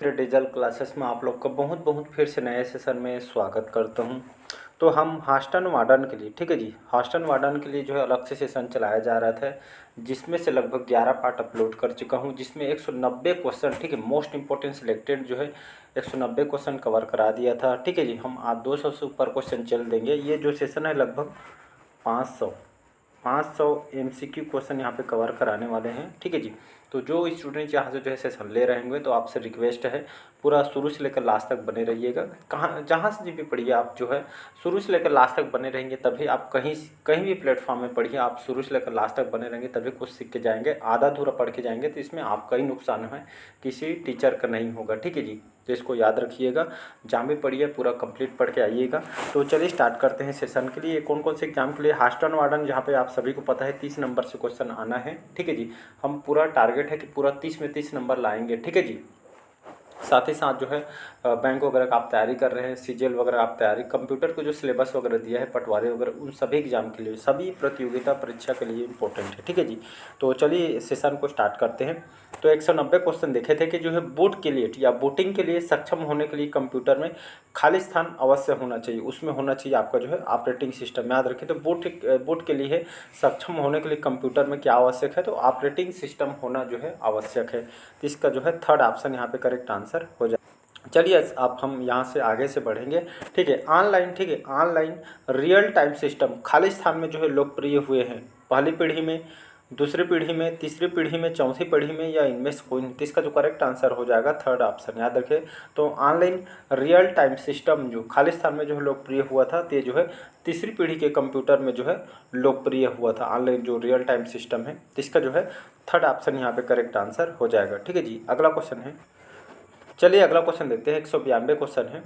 मेरे digital classes में आप लोग का बहुत बहुत फिर से नए सेशन में स्वागत करता हूं। तो हम हॉस्टन वार्डन के लिए, ठीक है जी, हॉस्टन वार्डन के लिए जो है अलग से सेशन चलाया जा रहा था, जिसमें से लगभग 11 पार्ट अपलोड कर चुका हूं, जिसमें 190 क्वेश्चन, ठीक है, मोस्ट इंपॉर्टेंट सिलेक्टेड जो है 190 क्वेश्चन कवर करा दिया था। ठीक है जी, हम आज 200 से ऊपर क्वेश्चन चल देंगे। ये जो सेशन है लगभग 500 MCQ क्वेश्चन यहाँ पे कवर कराने वाले हैं। ठीक है जी, तो जो स्टूडेंट यहाँ से जो है सेशन ले रहे होंगे तो आपसे रिक्वेस्ट है पूरा शुरू से लेकर लास्ट तक बने रहिएगा। कहाँ जहाँ से भी पढ़िए आप जो है शुरू से लेकर लास्ट तक बने रहेंगे, तभी आप कहीं कहीं भी प्लेटफॉर्म में पढ़िए, आप शुरू से लेकर लास्ट तक बने रहेंगे तभी कुछ सीख के जाएंगे। आधा अधूरा पढ़ के जाएंगे तो इसमें आपका ही नुकसान है, किसी टीचर का नहीं होगा। ठीक है जी, तो इसको याद रखिएगा, जहाँ भी पढ़िए पूरा कंप्लीट पढ़ के आइएगा। तो चलिए स्टार्ट करते हैं सेशन के लिए। कौन कौन से एग्जाम के लिए हॉस्टन वार्डन, जहाँ पे आप सभी को पता है 30 नंबर से क्वेश्चन आना है। ठीक है जी, हम पूरा टारगेट है कि पूरा 30 में 30 नंबर लाएंगे। ठीक है जी, साथ ही साथ जो है बैंक वगैरह का आप तैयारी कर रहे हैं, सीजीएल वगैरह आप तैयारी, कंप्यूटर को जो सिलेबस वगैरह दिया है, पटवारी वगैरह, उन सभी एग्जाम के लिए, सभी प्रतियोगिता परीक्षा के लिए इंपॉर्टेंट है। ठीक है जी, तो चलिए सेशन को स्टार्ट करते हैं। तो 190 क्वेश्चन देखे थे कि जो है बूट के लिए या बूटिंग के लिए सक्षम होने के लिए कंप्यूटर में खाली स्थान अवश्य होना चाहिए, उसमें होना चाहिए आपका जो है ऑपरेटिंग सिस्टम। याद रखिए, तो बूट के लिए सक्षम होने के लिए कंप्यूटर में क्या आवश्यक है, तो ऑपरेटिंग सिस्टम होना जो है आवश्यक है। तो इसका जो है थर्ड ऑप्शन यहाँ पे करेक्ट आंसर हो जाए। चलिए अब हम यहाँ से आगे से बढ़ेंगे। ठीक है, ऑनलाइन, ठीक है, ऑनलाइन रियल टाइम सिस्टम खाली स्थान में जो है लोकप्रिय हुए हैं, पहली पीढ़ी में, दूसरी पीढ़ी में, तीसरी पीढ़ी में, चौथी पीढ़ी में, या इनमें से कोई नहीं। तो इसका जो करेक्ट आंसर हो जाएगा थर्ड ऑप्शन। याद रखें, तो ऑनलाइन रियल टाइम सिस्टम जो खाली स्थान में जो है लोकप्रिय हुआ था, तो ये जो है तीसरी पीढ़ी के कंप्यूटर में जो है लोकप्रिय हुआ था, ऑनलाइन जो रियल टाइम सिस्टम है। तो इसका जो है थर्ड ऑप्शन यहाँ पे करेक्ट आंसर हो जाएगा। ठीक है जी, अगला क्वेश्चन है, चलिए अगला क्वेश्चन देखते हैं। 192 क्वेश्चन है,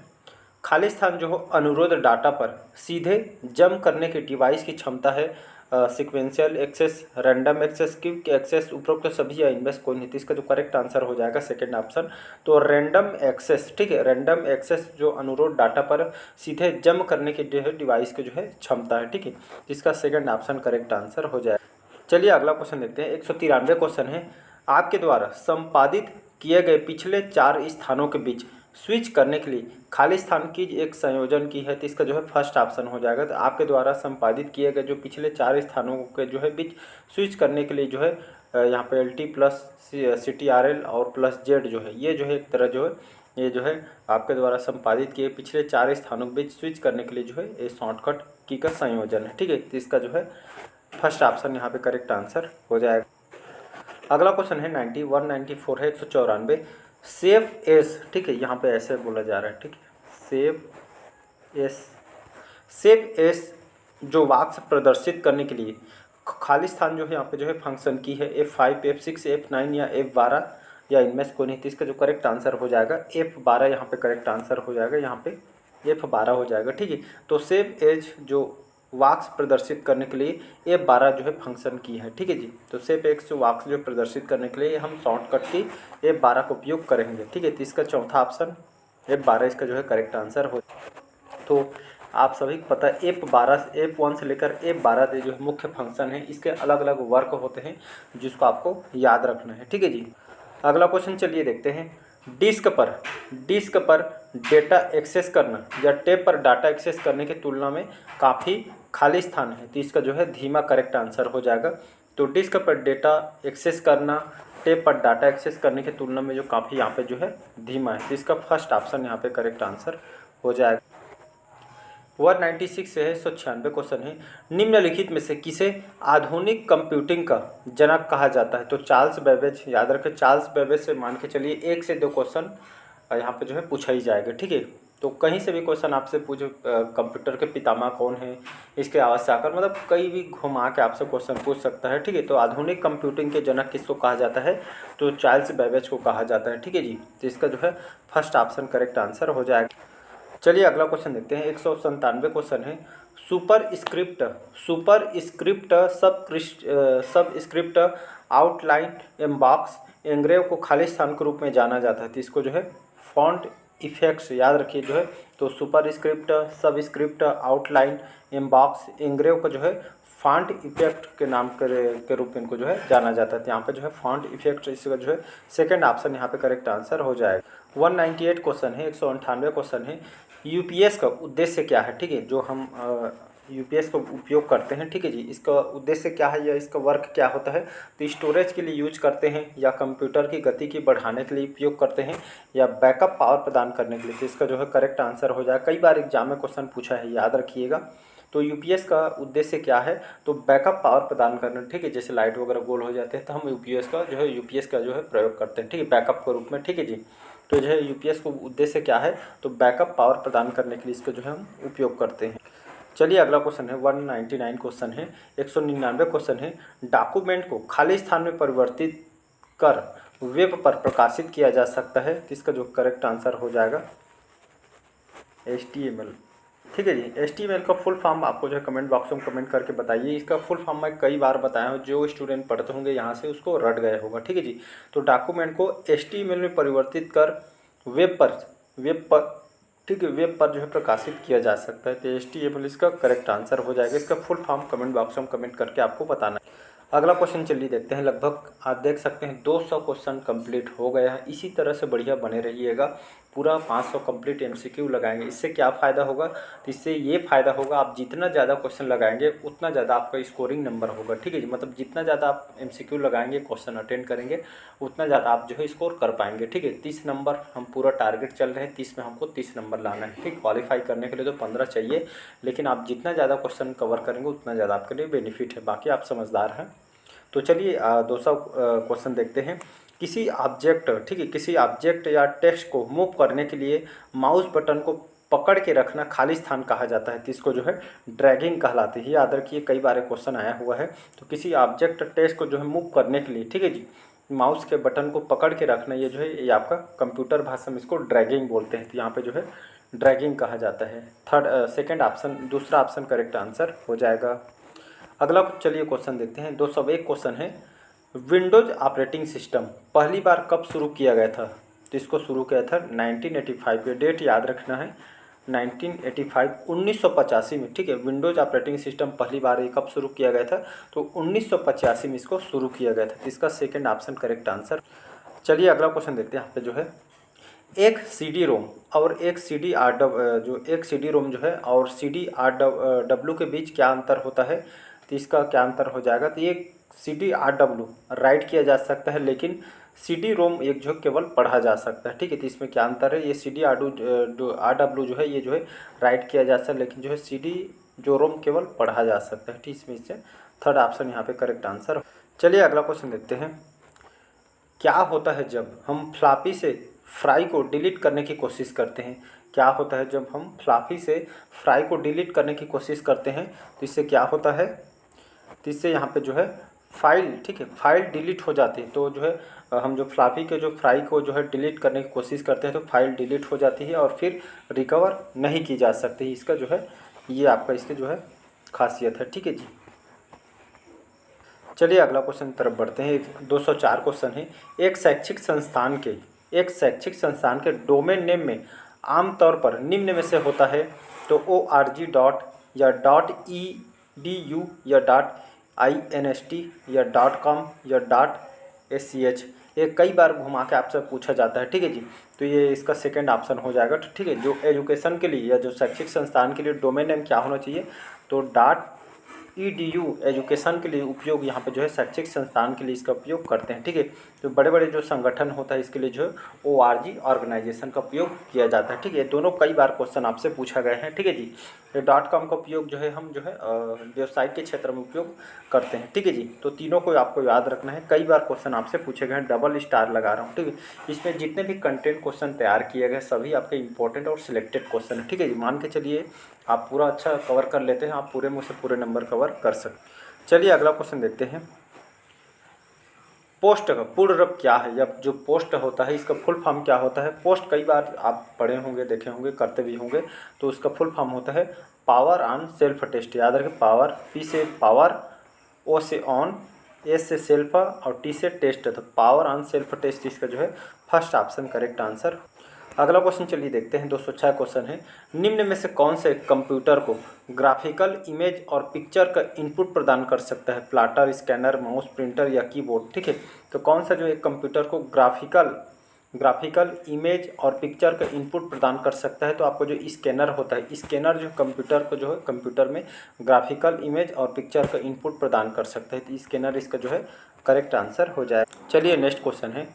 खाली स्थान जो हो अनुरोध डाटा पर सीधे जम करने के डिवाइस की क्षमता है sequential access, random access, quick access, उपरोक्त सभी या इनमें से कोई नहीं। इसका जो करेक्ट आंसर हो जाएगा सेकंड ऑप्शन, तो रैंडम एक्सेस। ठीक है, रैंडम एक्सेस जो अनुरोध डाटा पर सीधे जम करने के जो है डिवाइस की जो है क्षमता है। ठीक है, इसका सेकंड ऑप्शन करेक्ट आंसर हो जाएगा। चलिए अगला क्वेश्चन देखते हैं। 193 क्वेश्चन है, आपके द्वारा संपादित किए गए पिछले 4 स्थानों के बीच स्विच करने के लिए खाली स्थान की एक संयोजन की है। तो इसका जो है फर्स्ट ऑप्शन हो जाएगा। तो आपके द्वारा संपादित किए गए जो पिछले 4 स्थानों के जो है बीच स्विच करने के लिए जो है यहाँ पे LT प्लस CTRL और प्लस Z जो है, ये जो है एक तरह जो है ये जो है आपके द्वारा संपादित किए पिछले 4 स्थानों के बीच स्विच करने के लिए जो है ये शॉर्टकट की का संयोजन है। ठीक है, तो इसका जो है फर्स्ट ऑप्शन यहाँ पे करेक्ट आंसर हो जाएगा। अगला क्वेश्चन है 194 है, 194, सेव एस। ठीक है, यहाँ पे ऐसे बोला जा रहा है। ठीक है, सेव एस जो वाक्य प्रदर्शित करने के लिए खाली स्थान जो है यहाँ पे जो है फंक्शन की है F5, F6, F9 या F12 या इनमें से कोई नहीं। तो इसका जो करेक्ट आंसर हो जाएगा F12, यहाँ पे करेक्ट आंसर हो जाएगा, यहाँ पे F12 हो जाएगा। ठीक है, तो सेव एज जो वाक्स प्रदर्शित करने के लिए F12 जो है फंक्शन की है। ठीक है जी, तो सेव एक्स जो वाक्स जो प्रदर्शित करने के लिए हम शॉर्टकट की F12 का उपयोग करेंगे। ठीक है, तो इसका चौथा ऑप्शन F12 इसका जो है करेक्ट आंसर हो। तो आप सभी को पता है F12 F1 से लेकर F12 जो है मुख्य फंक्शन है, इसके अलग अलग वर्क होते हैं जिसको आपको याद रखना है। ठीक है जी, अगला क्वेश्चन चलिए देखते हैं। डिस्क पर डेटा एक्सेस करना या टेप पर डाटा एक्सेस करने की तुलना में काफ़ी खाली स्थान है। तो इसका जो है धीमा करेक्ट आंसर हो जाएगा। तो डिस्क पर डेटा एक्सेस करना टेप पर डाटा एक्सेस करने की तुलना में जो काफ़ी यहाँ पे जो है धीमा है। तो इसका फर्स्ट ऑप्शन यहाँ पे करेक्ट आंसर हो जाएगा। 196 से है, 196 क्वेश्चन है, निम्नलिखित में से किसे आधुनिक कंप्यूटिंग का जनक कहा जाता है। तो चार्ल्स बेबेज। याद रखें, चार्ल्स बेबेज से मान के चलिए 1 से 2 क्वेश्चन यहाँ पे जो है पूछा ही जाएगा। ठीक है, तो कहीं से भी क्वेश्चन आपसे पूछे कंप्यूटर के पितामह कौन है, इसके आवाज़ आकर मतलब कहीं भी घुमा के आपसे क्वेश्चन पूछ सकता है। ठीक है, तो आधुनिक कंप्यूटिंग के जनक किसको कहा जाता है, तो चार्ल्स बेबेज को कहा जाता है। ठीक है जी, तो इसका जो है फर्स्ट ऑप्शन करेक्ट आंसर हो जाएगा। चलिए अगला क्वेश्चन देखते हैं। 197 क्वेश्चन है, सुपर स्क्रिप्ट सब स्क्रिप्ट आउटलाइन एम्बॉक्स एंग्रेव को खाली स्थान के रूप में जाना जाता है। तो इसको जो है फॉन्ट इफेक्ट्स याद रखिए जो है, तो सुपर स्क्रिप्ट सब स्क्रिप्ट आउटलाइन एम्बॉक्स एंग्रेव को जो है फॉन्ट इफेक्ट के नाम के रूप में इनको जो है जाना जाता है। तो यहाँ पे जो है फॉन्ट इफेक्ट, इसका जो है सेकंड ऑप्शन यहाँ पे करेक्ट आंसर हो जाएगा। 198 क्वेश्चन है, 198 क्वेश्चन है। यूपीएस का उद्देश्य क्या है, ठीक है, जो हम यूपीएस का उपयोग करते हैं, ठीक है जी, इसका उद्देश्य क्या है या इसका वर्क क्या होता है। तो स्टोरेज के लिए यूज करते हैं, या कंप्यूटर की गति की बढ़ाने के लिए उपयोग करते हैं, या बैकअप पावर प्रदान करने के लिए। तो इसका जो है करेक्ट आंसर हो जाएगा। कई बार एग्जाम में क्वेश्चन पूछा है, याद रखिएगा। तो यूपीएस का उद्देश्य क्या है, तो बैकअप पावर प्रदान करना, ठीक है, जैसे लाइट वगैरह गोल हो जाते हैं तो हम यूपीएस का जो है प्रयोग करते हैं, ठीक है, बैकअप के रूप में, ठीक है जी। तो जो है यूपीएस का उद्देश्य क्या है, तो बैकअप पावर प्रदान करने के लिए इसका जो है हम उपयोग करते हैं। चलिए अगला क्वेश्चन है, 199 क्वेश्चन है, 199 क्वेश्चन है। डॉक्यूमेंट को खाली स्थान में परिवर्तित कर वेब पर प्रकाशित किया जा सकता है। इसका जो करेक्ट आंसर हो जाएगा HTML, ठीक है जी। HTML का फुल फॉर्म आपको जो है कमेंट बॉक्स में कमेंट करके बताइए। इसका फुल फॉर्म मैं कई बार बताया हूँ, जो स्टूडेंट पढ़ते होंगे यहाँ से उसको रट गए होगा, ठीक है जी। तो डॉक्यूमेंट को HTML में परिवर्तित कर वेब पर ठीक है, वेब पर जो है प्रकाशित किया जा सकता है। तो HTML इसका करेक्ट आंसर हो जाएगा। इसका फुल फॉर्म कमेंट बॉक्स में कमेंट करके आपको बताना है। अगला क्वेश्चन चलिए देखते हैं। लगभग आप देख सकते हैं 200 क्वेश्चन कंप्लीट हो गया है। इसी तरह से बढ़िया बने रहिएगा, पूरा 500 कंप्लीट MCQ लगाएंगे। इससे क्या फ़ायदा होगा, तो इससे ये फ़ायदा होगा, आप जितना ज़्यादा क्वेश्चन लगाएंगे उतना ज़्यादा आपका स्कोरिंग नंबर होगा, ठीक है जी। मतलब जितना ज़्यादा आप MCQ लगाएंगे, क्वेश्चन अटेंड करेंगे, उतना ज़्यादा आप जो है स्कोर कर पाएंगे, ठीक है। 30 नंबर हम पूरा टारगेट चल रहे हैं, 30 में हमको 30 नंबर लाना है, ठीक। क्वालिफाई करने के लिए तो 15 चाहिए, लेकिन आप जितना ज़्यादा क्वेश्चन कवर करेंगे उतना ज़्यादा आपके लिए बेनिफिट है। बाकी आप समझदार हैं। तो चलिए 200 क्वेश्चन देखते हैं। किसी ऑब्जेक्ट, ठीक है, किसी ऑब्जेक्ट या टेक्स्ट को मूव करने के लिए माउस बटन को पकड़ के रखना खाली स्थान कहा जाता है। तो इसको जो है ड्रैगिंग कहलाती है। याद रखिए, कई बार क्वेश्चन आया हुआ है। तो किसी ऑब्जेक्ट टेक्स्ट को जो है मूव करने के लिए, ठीक है जी, माउस के बटन को पकड़ के रखना, ये जो है ये आपका कंप्यूटर भाषा में इसको ड्रैगिंग बोलते हैं। तो यहाँ पे जो है ड्रैगिंग कहा जाता है। सेकंड ऑप्शन, दूसरा ऑप्शन करेक्ट आंसर हो जाएगा। अगला चलिए क्वेश्चन देखते हैं। 201 क्वेश्चन है। विंडोज ऑपरेटिंग सिस्टम पहली बार कब शुरू किया गया था। तो इसको शुरू किया था 1985। ये डेट याद रखना है, 1985, 1985 में, ठीक है। विंडोज ऑपरेटिंग सिस्टम पहली बार ये कब शुरू किया गया था, तो 1985 में इसको शुरू किया गया था। तो इसका सेकेंड ऑप्शन करेक्ट आंसर। चलिए अगला क्वेश्चन देखते हैं। यहाँ पे जो है एक CD-ROM और एक CD-ROM जो है और CD-RW के बीच क्या अंतर होता है। तो इसका क्या अंतर हो जाएगा, तो ये CD-RW राइट किया जा सकता है, लेकिन CD-ROM एक जो केवल पढ़ा जा सकता है, ठीक है। तो इसमें क्या अंतर है, ये CD-RW जो है ये जो है राइट किया जा सकता है, लेकिन जो है रोम केवल पढ़ा जा सकता है, ठीक। इसमें इससे थर्ड ऑप्शन यहाँ पे करेक्ट आंसर। चलिए अगला क्वेश्चन देखते हैं। क्या होता है जब हम फ्लॉपी से फ्राई को डिलीट करने की कोशिश करते हैं। क्या होता है जब हम फ्लॉपी से फ्राई को डिलीट करने की कोशिश करते हैं, तो इससे क्या होता है, तो इससे यहाँ पे जो है फाइल, ठीक है, फाइल डिलीट हो जाती है। तो जो है हम जो फ्लॉपी के जो फ्राई को जो है डिलीट करने की कोशिश करते हैं, तो फाइल डिलीट हो जाती है और फिर रिकवर नहीं की जा सकती। इसका जो है ये आपका इसकी जो है खासियत है, ठीक है जी। चलिए अगला क्वेश्चन तरफ बढ़ते हैं। 204 क्वेश्चन है। एक शैक्षिक संस्थान के डोमेन नेम में आमतौर पर निम्न में से होता है। तो org डॉट या .edu या .inst या .com या .sch, ये कई बार घुमा के आपसे पूछा जाता है, ठीक है जी। तो ये इसका सेकंड ऑप्शन हो जाएगा, ठीक है। जो एजुकेशन के लिए या जो शैक्षिक संस्थान के लिए डोमेन नेम क्या होना चाहिए, तो .edu एजुकेशन के लिए उपयोग, यहाँ पे जो है शैक्षिक संस्थान के लिए इसका उपयोग करते हैं, ठीक है। तो बड़े बड़े जो संगठन होता है इसके लिए जो है org ऑर्गेनाइजेशन का उपयोग किया जाता है, ठीक है। दोनों कई बार क्वेश्चन आपसे पूछा गया है, ठीक है जी। तो .com का उपयोग जो है हम जो है व्यवसाय के क्षेत्र में उपयोग करते हैं, ठीक है जी। तो तीनों को आपको याद रखना है, कई बार क्वेश्चन आपसे पूछे गए हैं। डबल स्टार लगा रहा हूँ, ठीक है। इसमें जितने भी कंटेंट क्वेश्चन तैयार किए गए सभी आपके इंपॉर्टेंट और सिलेक्टेड क्वेश्चन है, ठीक है जी। मान के चलिए आप पूरा अच्छा कवर कर लेते हैं, आप पूरे मुँह से पूरे नंबर कवर कर सकते। चलिए अगला क्वेश्चन देखते हैं। पोस्ट का पूर्ण रूप क्या है, या जो पोस्ट होता है इसका फुल फॉर्म क्या होता है। पोस्ट कई बार आप पढ़े होंगे, देखे होंगे, करते भी होंगे। तो उसका फुल फॉर्म होता है पावर ऑन सेल्फ टेस्ट। याद रखें, पावर, P से पावर, O से ऑन, S से सेल्फ और T से टेस्ट। तो पावर ऑन सेल्फ टेस्ट इसका जो है फर्स्ट ऑप्शन करेक्ट आंसर। अगला क्वेश्चन चलिए देखते हैं। 206 क्वेश्चन है, निम्न में से कौन से कंप्यूटर को ग्राफिकल इमेज और पिक्चर का इनपुट प्रदान कर सकता है? प्लॉटर, स्कैनर, माउस, प्रिंटर या कीबोर्ड। ठीक है, तो कौन सा जो एक कंप्यूटर को ग्राफिकल इमेज और पिक्चर का इनपुट प्रदान कर सकता है? तो आपको जो स्कैनर होता है, स्कैनर जो कंप्यूटर को जो है कंप्यूटर में ग्राफिकल इमेज और पिक्चर का इनपुट प्रदान कर सकता है, तो स्कैनर इसका जो है करेक्ट आंसर हो जाए। चलिए नेक्स्ट क्वेश्चन है,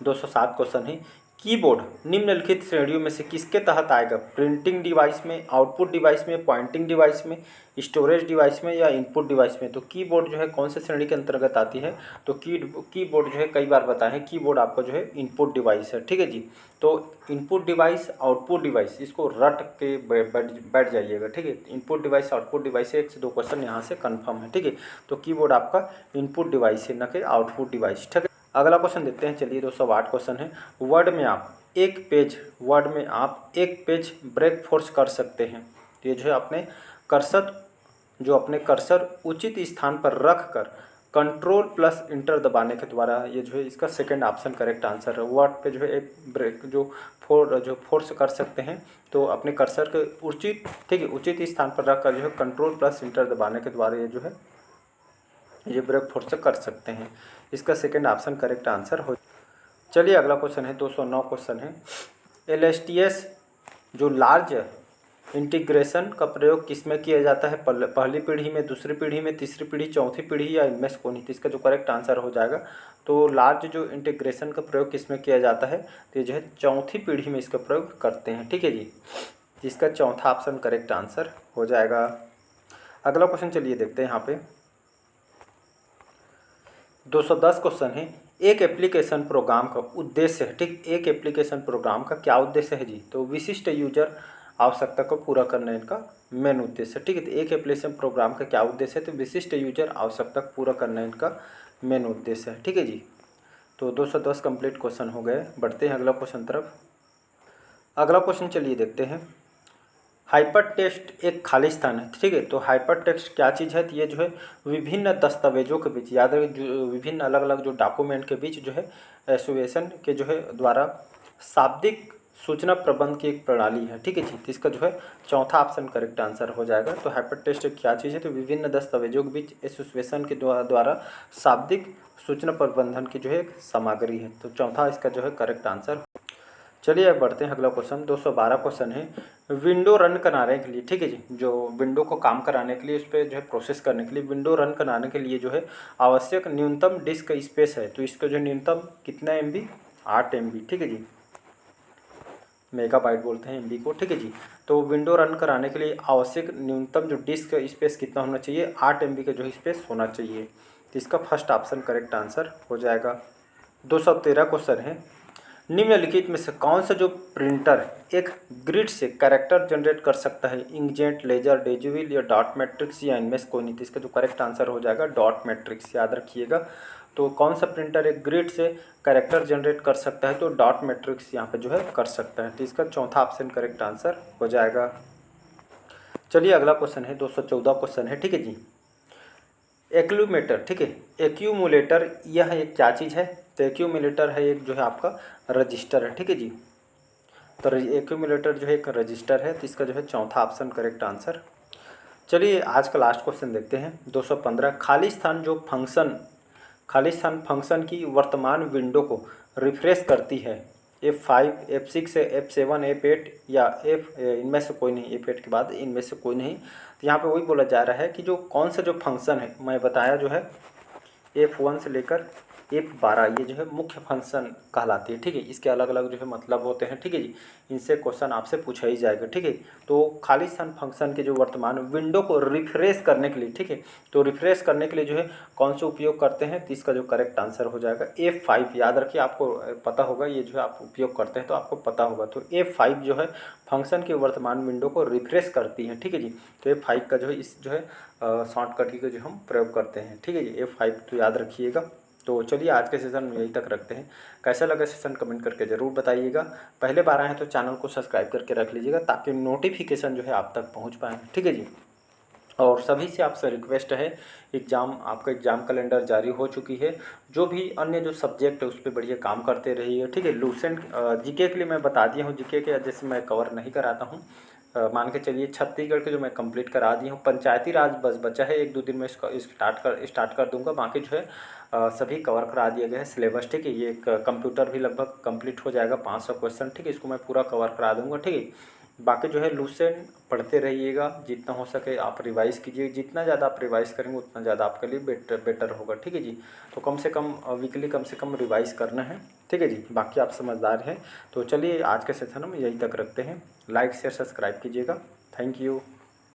207 क्वेश्चन है, कीबोर्ड निम्नलिखित श्रेणियों में से किसके तहत आएगा? प्रिंटिंग डिवाइस में, आउटपुट डिवाइस में, पॉइंटिंग डिवाइस में, स्टोरेज डिवाइस में या इनपुट डिवाइस में? तो कीबोर्ड जो है कौन से श्रेणी के अंतर्गत आती है? तो कीबोर्ड जो है कई बार बताए हैं, कीबोर्ड आपका जो है इनपुट डिवाइस है। ठीक है जी, तो इनपुट डिवाइस, आउटपुट डिवाइस, इसको रट के बैठ जाइएगा। ठीक है, इनपुट डिवाइस, आउटपुट डिवाइस, 1 से 2 क्वेश्चन यहाँ से कन्फर्म है। ठीक है, तो कीबोर्ड आपका इनपुट डिवाइस है, न कि आउटपुट डिवाइस। ठीक है, अगला क्वेश्चन देखते हैं। चलिए 208 क्वेश्चन है, वर्ड में आप एक पेज ब्रेक फोर्स कर सकते हैं। तो ये जो है अपने कर्सर उचित स्थान पर रख कर कंट्रोल प्लस इंटर दबाने के द्वारा, ये जो है इसका सेकंड ऑप्शन करेक्ट आंसर है। वर्ड पे जो है एक ब्रेक जो फोर्स कर सकते हैं, तो अपने कर्सर के उचित स्थान पर रख कर जो है कंट्रोल प्लस इंटर दबाने के द्वारा ये ब्रेक फोर्स कर सकते हैं। इसका सेकंड ऑप्शन करेक्ट आंसर हो। चलिए अगला क्वेश्चन है, 209 क्वेश्चन है, LSTS जो लार्ज इंटीग्रेशन का प्रयोग किसमें किया जाता है? पहली पीढ़ी में, दूसरी पीढ़ी में, तीसरी पीढ़ी, चौथी पीढ़ी या इनमें से कोई नहीं? तो इसका जो करेक्ट आंसर हो जाएगा, तो लार्ज जो इंटीग्रेशन का प्रयोग किसमें किया जाता है? तो ये जो है चौथी पीढ़ी में इसका प्रयोग करते हैं। ठीक है जी, इसका चौथा ऑप्शन करेक्ट आंसर हो जाएगा। अगला क्वेश्चन चलिए देखते हैं यहाँ पे, 210 क्वेश्चन है, एक एप्लीकेशन प्रोग्राम का उद्देश्य है। ठीक, एक एप्लीकेशन प्रोग्राम का क्या उद्देश्य है जी? तो विशिष्ट यूजर आवश्यकता को पूरा करना इनका मेन उद्देश्य है। ठीक है, तो एक एप्लीकेशन प्रोग्राम का क्या उद्देश्य है? तो विशिष्ट यूजर आवश्यकता को पूरा करना इनका मेन उद्देश्य है। ठीक है जी, तो 210 कंप्लीट क्वेश्चन हो गए। बढ़ते हैं अगला क्वेश्चन तरफ। अगला क्वेश्चन चलिए देखते हैं, हाइपर टेक्स्ट एक खाली स्थान है। ठीक है, तो हाइपर टेक्स्ट क्या चीज़ है? तो ये जो है विभिन्न दस्तावेजों के बीच, याद रखिए, जो विभिन्न अलग अलग जो डॉक्यूमेंट के बीच जो है एसोसिएशन के जो है द्वारा शाब्दिक सूचना प्रबंध की एक प्रणाली है। ठीक है जी, तो इसका जो है चौथा ऑप्शन करेक्ट आंसर हो जाएगा। तो हाइपर टेक्स्ट क्या चीज़ है? तो विभिन्न दस्तावेजों के बीच एसोसिएशन के द्वारा शाब्दिक सूचना प्रबंधन की जो है एक सामग्री है। तो चौथा इसका जो है करेक्ट आंसर। चलिए अब बढ़ते हैं अगला क्वेश्चन, 212 क्वेश्चन है, विंडो रन कराने के लिए। ठीक है जी, जो विंडो को काम कराने के लिए, उस पर जो है प्रोसेस करने के लिए, विंडो रन कराने के लिए जो है आवश्यक न्यूनतम डिस्क स्पेस है। तो इसका जो न्यूनतम कितना MB? 8 MB। ठीक है जी, मेगाबाइट बोलते हैं MB को। ठीक है जी, तो विंडो रन कराने के लिए आवश्यक न्यूनतम जो डिस्क स्पेस कितना होना चाहिए? 8 MB का जो स्पेस होना चाहिए। तो इसका फर्स्ट ऑप्शन करेक्ट आंसर हो जाएगा। 213 क्वेश्चन है, निम्नलिखित में से कौन सा जो प्रिंटर एक ग्रिड से कैरेक्टर जनरेट कर सकता है? इंकजेट, लेजर, डेजिविल या डॉट मैट्रिक्स या इनमें से कोई नहीं? तो इसका जो करेक्ट आंसर हो जाएगा डॉट मैट्रिक्स, याद रखिएगा। तो कौन सा प्रिंटर एक ग्रिड से कैरेक्टर जनरेट कर सकता है? तो डॉट मैट्रिक्स यहाँ पे जो है कर सकता है। तो इसका चौथा ऑप्शन करेक्ट आंसर हो जाएगा। चलिए अगला क्वेश्चन है, 214 क्वेश्चन है। ठीक है जी, एक्यूमुलेटर। ठीक है, एक्यूमुलेटर यह एक क्या चीज़ है? तो एक्यूमुलेटर है एक जो है आपका रजिस्टर है। ठीक है जी, तो एक्यूमुलेटर जो है एक रजिस्टर है। तो इसका जो है चौथा ऑप्शन करेक्ट आंसर। चलिए आज का लास्ट क्वेश्चन देखते हैं, 215, खाली स्थान फंक्शन की वर्तमान विंडो को रिफ्रेश करती है। F5, F6, F7, F8 या इनमें से कोई नहीं? F8 के बाद इनमें से कोई नहीं। तो यहाँ पे वही बोला जा रहा है कि जो कौन सा जो फंक्शन है, मैं बताया जो है F1 से लेकर F12, ये जो है मुख्य फंक्शन कहलाती है। ठीक है, इसके अलग अलग जो है मतलब होते हैं। ठीक है जी, इनसे क्वेश्चन आपसे पूछा ही जाएगा। ठीक है, तो खाली स्थान फंक्शन के जो वर्तमान विंडो को रिफ्रेश करने के लिए, ठीक है, तो रिफ्रेश करने के लिए जो है कौन से उपयोग करते हैं? तो इसका जो करेक्ट आंसर हो जाएगा F5। याद रखिए, आपको पता होगा, ये जो है आप उपयोग करते हैं तो आपको पता होगा। तो F5 जो है फंक्शन की वर्तमान विंडो को रिफ्रेश करती है। ठीक है जी, तो F5 का जो है इस जो है शॉर्टकट की जो हम प्रयोग करते हैं। ठीक है जी, F5 तो याद रखिएगा। तो चलिए आज के सेशन में यहीं तक रखते हैं। कैसा लगा सेशन कमेंट करके ज़रूर बताइएगा। पहले बार आए हैं तो चैनल को सब्सक्राइब करके रख लीजिएगा ताकि नोटिफिकेशन जो है आप तक पहुंच पाए। ठीक है जी। और सभी से आपसे रिक्वेस्ट है, आपका एग्ज़ाम कैलेंडर जारी हो चुकी है, जो भी अन्य जो सब्जेक्ट है उस पे बढ़िया काम करते रहिए, ठीक है। लूसेंट जीके के लिए मैं बता दिया हूँ, जीके के जैसे मैं कवर नहीं कराता हूँ। मान के चलिए छत्तीसगढ़ के जो मैं कंप्लीट करा दिया हूँ, पंचायती राज बस बचा है, 1-2 दिन में इसका स्टार्ट कर दूंगा। बाकी जो है सभी कवर करा दिया गया है सिलेबस, ठीक है। ये एक कंप्यूटर भी लगभग कंप्लीट हो जाएगा, 500 क्वेश्चन, ठीक है। इसको मैं पूरा कवर करा दूंगा, ठीक है। बाकी जो है लूसेंट पढ़ते रहिएगा, जितना हो सके आप रिवाइज़ कीजिए, जितना ज़्यादा आप रिवाइज़ करेंगे उतना ज़्यादा आपके लिए बेटर होगा, ठीक है जी। तो कम से कम वीकली कम से कम रिवाइज़ करना है, ठीक है जी। बाकी आप समझदार हैं। तो चलिए आज के सेशन हम यहीं तक रखते हैं। लाइक शेयर सब्सक्राइब कीजिएगा। Thank you.